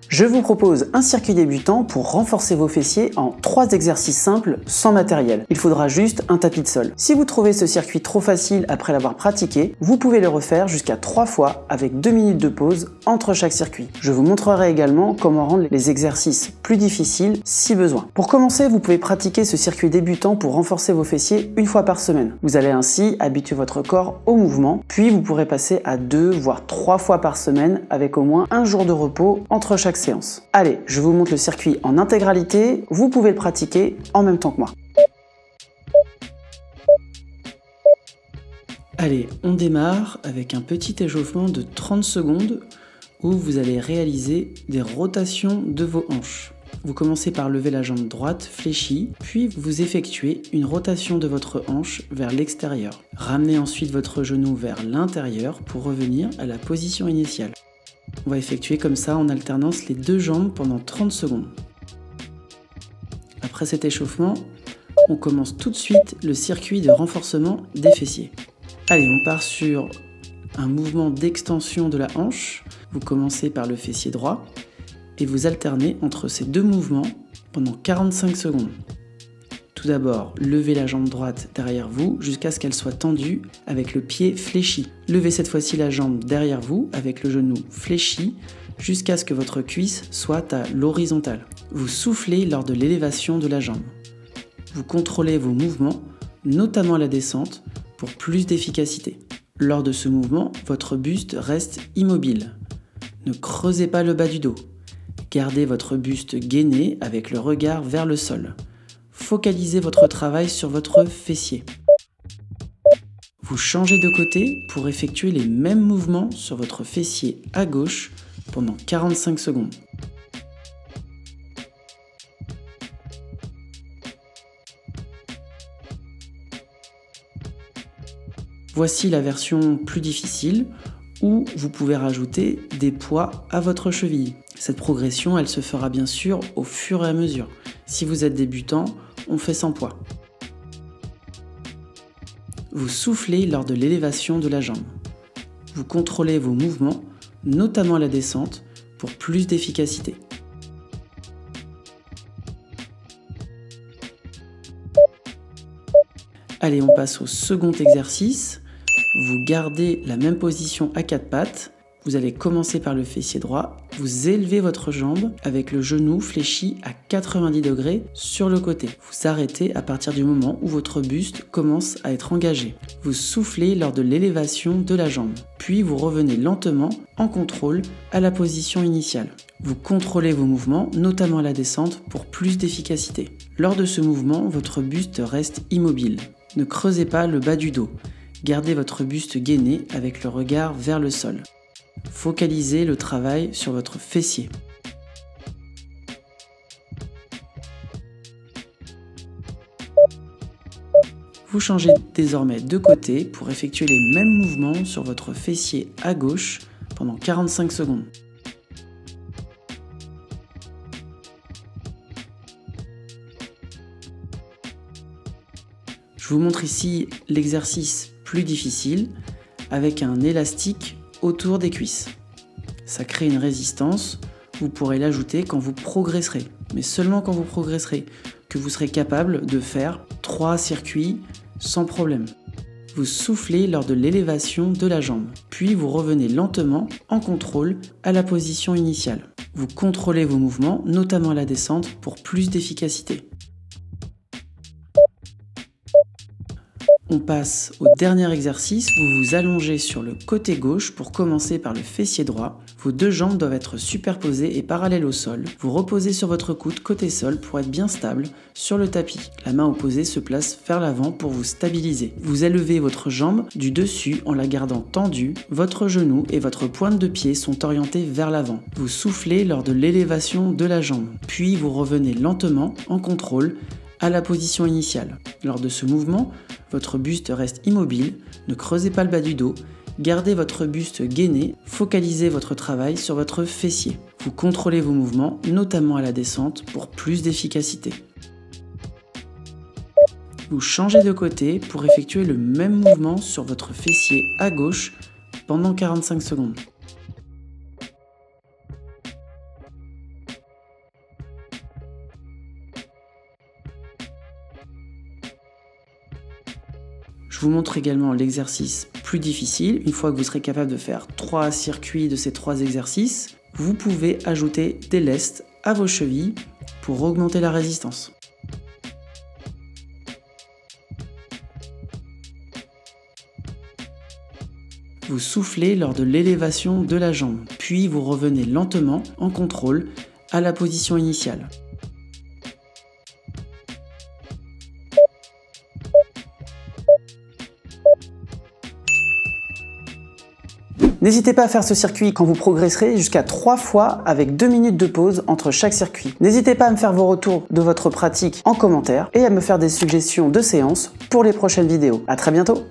Je vous propose un circuit débutant pour renforcer vos fessiers en 3 exercices simples sans matériel. Il faudra juste un tapis de sol. Si vous trouvez ce circuit trop facile après l'avoir pratiqué, vous pouvez le refaire jusqu'à 3 fois avec 2 minutes de pause entre chaque circuit. Je vous montrerai également comment rendre les exercices plus difficiles si besoin. Pour commencer, vous pouvez pratiquer ce circuit débutant pour renforcer vos fessiers une fois par semaine. Vous allez ainsi habituer votre corps au mouvement, puis vous pourrez passer à 2 voire 3 fois par semaine avec au moins un jour de repos entre chaque séance. Allez, je vous montre le circuit en intégralité, vous pouvez le pratiquer en même temps que moi. Allez, on démarre avec un petit échauffement de 30 secondes où vous allez réaliser des rotations de vos hanches. Vous commencez par lever la jambe droite fléchie, puis vous effectuez une rotation de votre hanche vers l'extérieur. Ramenez ensuite votre genou vers l'intérieur pour revenir à la position initiale. On va effectuer comme ça en alternance les deux jambes pendant 30 secondes. Après cet échauffement, on commence tout de suite le circuit de renforcement des fessiers. Allez, on part sur un mouvement d'extension de la hanche. Vous commencez par le fessier droit et vous alternez entre ces deux mouvements pendant 45 secondes. Tout d'abord, levez la jambe droite derrière vous jusqu'à ce qu'elle soit tendue avec le pied fléchi. Levez cette fois-ci la jambe derrière vous avec le genou fléchi jusqu'à ce que votre cuisse soit à l'horizontale. Vous soufflez lors de l'élévation de la jambe. Vous contrôlez vos mouvements, notamment la descente, pour plus d'efficacité. Lors de ce mouvement, votre buste reste immobile. Ne creusez pas le bas du dos. Gardez votre buste gainé avec le regard vers le sol. Focalisez votre travail sur votre fessier. Vous changez de côté pour effectuer les mêmes mouvements sur votre fessier à gauche pendant 45 secondes. Voici la version plus difficile où vous pouvez rajouter des poids à votre cheville. Cette progression, elle se fera bien sûr au fur et à mesure. Si vous êtes débutant, on fait sans poids. Vous soufflez lors de l'élévation de la jambe. Vous contrôlez vos mouvements, notamment la descente, pour plus d'efficacité. Allez, on passe au second exercice. Vous gardez la même position à 4 pattes. Vous allez commencer par le fessier droit. Vous élevez votre jambe avec le genou fléchi à 90 degrés sur le côté. Vous arrêtez à partir du moment où votre buste commence à être engagé. Vous soufflez lors de l'élévation de la jambe. Puis vous revenez lentement, en contrôle, à la position initiale. Vous contrôlez vos mouvements, notamment la descente, pour plus d'efficacité. Lors de ce mouvement, votre buste reste immobile. Ne creusez pas le bas du dos. Gardez votre buste gainé avec le regard vers le sol. Focalisez le travail sur votre fessier. Vous changez désormais de côté pour effectuer les mêmes mouvements sur votre fessier à gauche pendant 45 secondes. Je vous montre ici l'exercice plus difficile avec un élastique autour des cuisses. Ça crée une résistance, vous pourrez l'ajouter quand vous progresserez, mais seulement quand vous progresserez, que vous serez capable de faire 3 circuits sans problème. Vous soufflez lors de l'élévation de la jambe, puis vous revenez lentement, en contrôle, à la position initiale. Vous contrôlez vos mouvements, notamment la descente, pour plus d'efficacité. On passe au dernier exercice, vous vous allongez sur le côté gauche pour commencer par le fessier droit. Vos deux jambes doivent être superposées et parallèles au sol. Vous reposez sur votre coude côté sol pour être bien stable sur le tapis. La main opposée se place vers l'avant pour vous stabiliser. Vous élevez votre jambe du dessus en la gardant tendue. Votre genou et votre pointe de pied sont orientés vers l'avant. Vous soufflez lors de l'élévation de la jambe. Puis vous revenez lentement, en contrôle, à la position initiale. Lors de ce mouvement, votre buste reste immobile, ne creusez pas le bas du dos, gardez votre buste gainé, focalisez votre travail sur votre fessier. Vous contrôlez vos mouvements, notamment à la descente, pour plus d'efficacité. Vous changez de côté pour effectuer le même mouvement sur votre fessier à gauche pendant 45 secondes. Je vous montre également l'exercice plus difficile. Une fois que vous serez capable de faire 3 circuits de ces 3 exercices, vous pouvez ajouter des lestes à vos chevilles pour augmenter la résistance. Vous soufflez lors de l'élévation de la jambe, puis vous revenez lentement en contrôle à la position initiale. N'hésitez pas à faire ce circuit quand vous progresserez jusqu'à 3 fois avec 2 minutes de pause entre chaque circuit. N'hésitez pas à me faire vos retours de votre pratique en commentaire et à me faire des suggestions de séances pour les prochaines vidéos. À très bientôt!